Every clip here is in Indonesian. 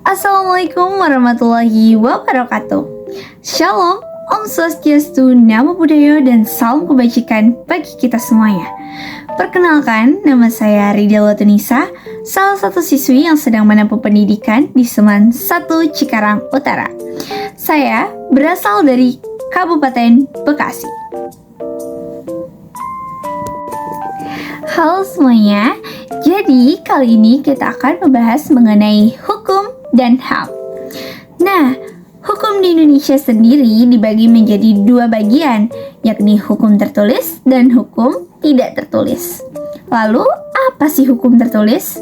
Assalamualaikum warahmatullahi wabarakatuh. Shalom, Om Swastiastu, Namo Buddhaya, dan salam kebajikan bagi kita semuanya. Perkenalkan, nama saya Ridha Watunisa, salah satu siswi yang sedang menempuh pendidikan di Seman 1 Cikarang Utara. Saya berasal dari Kabupaten Bekasi. Halo semuanya, jadi kali ini kita akan membahas mengenai hukum dan HAM. Nah, hukum di Indonesia sendiri dibagi menjadi dua bagian, yakni hukum tertulis dan hukum tidak tertulis. Lalu, apa sih hukum tertulis?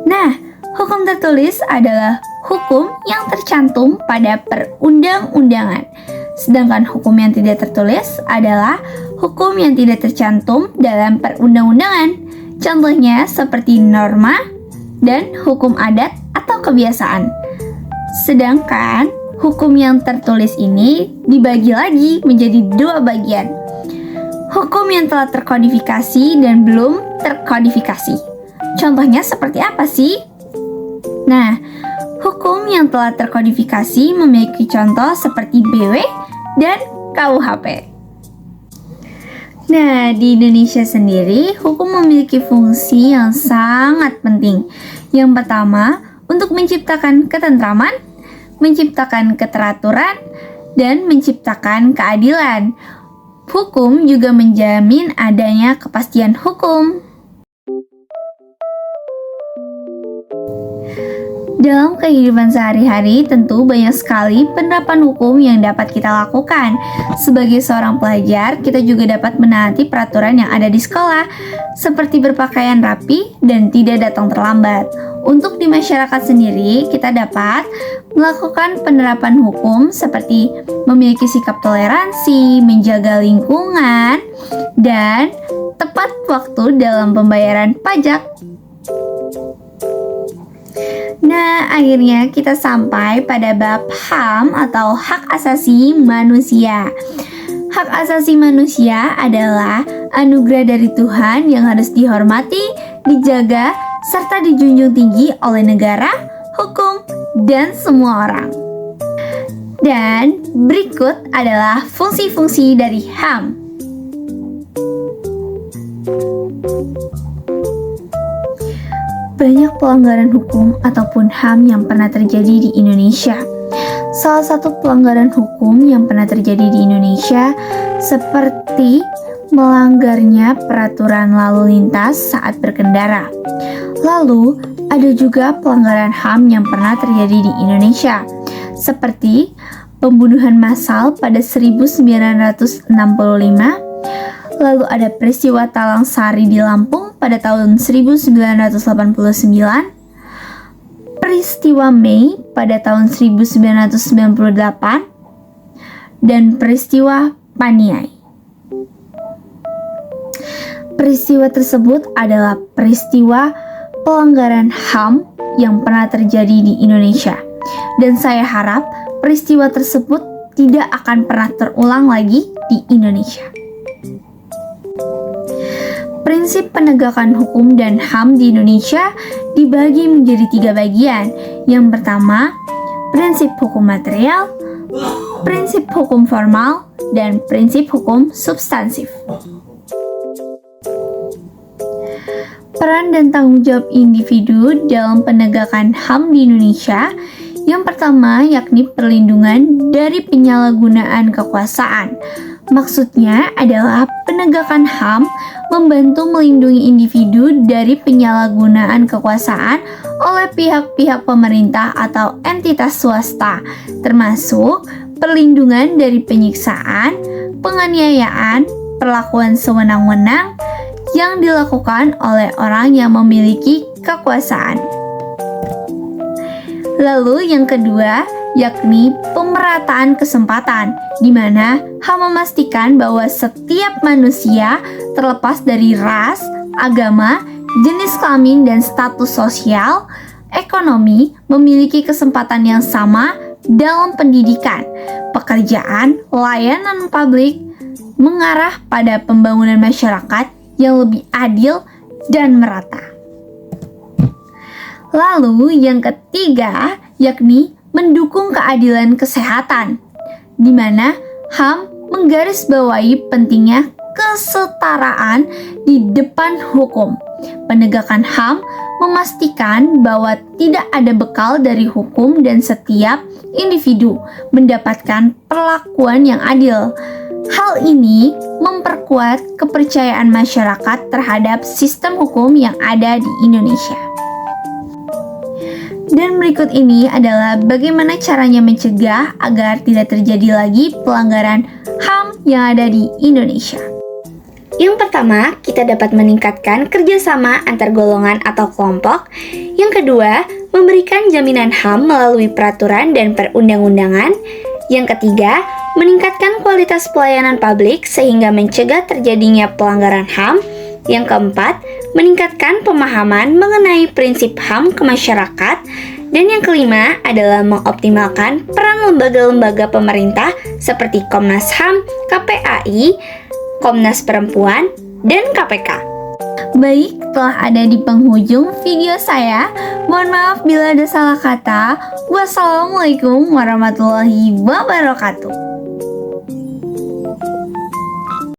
Nah, hukum tertulis adalah hukum yang tercantum pada perundang-undangan. Sedangkan hukum yang tidak tertulis adalah hukum yang tidak tercantum dalam perundang-undangan. Contohnya seperti norma dan hukum adat atau kebiasaan. Sedangkan hukum yang tertulis ini dibagi lagi menjadi dua bagian. Hukum yang telah terkodifikasi dan belum terkodifikasi. Contohnya seperti apa sih? Nah, hukum yang telah terkodifikasi memiliki contoh seperti BW dan KUHP. Nah, di Indonesia sendiri, hukum memiliki fungsi yang sangat penting. Yang pertama, untuk menciptakan ketentraman, menciptakan keteraturan, dan menciptakan keadilan. Hukum juga menjamin adanya kepastian hukum. Dalam kehidupan sehari-hari, tentu banyak sekali penerapan hukum yang dapat kita lakukan. Sebagai seorang pelajar, kita juga dapat menaati peraturan yang ada di sekolah, seperti berpakaian rapi dan tidak datang terlambat. Untuk di masyarakat sendiri, kita dapat melakukan penerapan hukum seperti memiliki sikap toleransi, menjaga lingkungan, dan tepat waktu dalam pembayaran pajak. Nah, akhirnya kita sampai pada bab HAM atau hak asasi manusia. Hak asasi manusia adalah anugerah dari Tuhan yang harus dihormati, dijaga, serta dijunjung tinggi oleh negara, hukum, dan semua orang. Dan berikut adalah fungsi-fungsi dari HAM. Banyak pelanggaran hukum ataupun HAM yang pernah terjadi di Indonesia. Salah satu pelanggaran hukum yang pernah terjadi di Indonesia seperti melanggarnya peraturan lalu lintas saat berkendara. Lalu, ada juga pelanggaran HAM yang pernah terjadi di Indonesia, seperti pembunuhan massal pada 1965, lalu ada peristiwa Talang Sari di Lampung pada tahun 1989, peristiwa Mei pada tahun 1998, dan peristiwa Paniai. Peristiwa tersebut adalah peristiwa pelanggaran HAM yang pernah terjadi di Indonesia, dan saya harap peristiwa tersebut tidak akan pernah terulang lagi di Indonesia. Prinsip penegakan hukum dan HAM di Indonesia dibagi menjadi tiga bagian. Yang pertama, prinsip hukum material, prinsip hukum formal, dan prinsip hukum substansif. Peran dan tanggung jawab individu dalam penegakan HAM di Indonesia. Yang pertama yakni perlindungan dari penyalahgunaan kekuasaan. Maksudnya adalah penegakan HAM membantu melindungi individu dari penyalahgunaan kekuasaan oleh pihak-pihak pemerintah atau entitas swasta, termasuk perlindungan dari penyiksaan, penganiayaan, perlakuan sewenang-wenang yang dilakukan oleh orang yang memiliki kekuasaan. Lalu yang kedua yakni pemerataan kesempatan, di mana HAM memastikan bahwa setiap manusia terlepas dari ras, agama, jenis kelamin, dan status sosial, ekonomi memiliki kesempatan yang sama dalam pendidikan, pekerjaan, layanan publik, mengarah pada pembangunan masyarakat yang lebih adil dan merata. Lalu yang ketiga, yakni mendukung keadilan kesehatan, di mana HAM menggarisbawahi pentingnya kesetaraan di depan hukum. Penegakan HAM memastikan bahwa tidak ada bekal dari hukum dan setiap individu mendapatkan perlakuan yang adil. Hal ini memperkuat kepercayaan masyarakat terhadap sistem hukum yang ada di Indonesia. Dan berikut ini adalah bagaimana caranya mencegah agar tidak terjadi lagi pelanggaran HAM yang ada di Indonesia. Yang pertama, kita dapat meningkatkan kerjasama antar golongan atau kelompok. Yang kedua, memberikan jaminan HAM melalui peraturan dan perundang-undangan. Yang ketiga, meningkatkan kualitas pelayanan publik sehingga mencegah terjadinya pelanggaran HAM. Yang keempat, meningkatkan pemahaman mengenai prinsip HAM ke masyarakat. Dan yang kelima adalah mengoptimalkan peran lembaga-lembaga pemerintah seperti Komnas HAM, KPAI, Komnas Perempuan, dan KPK. Baik, telah ada di penghujung video saya. Mohon maaf bila ada salah kata. Wassalamualaikum warahmatullahi wabarakatuh.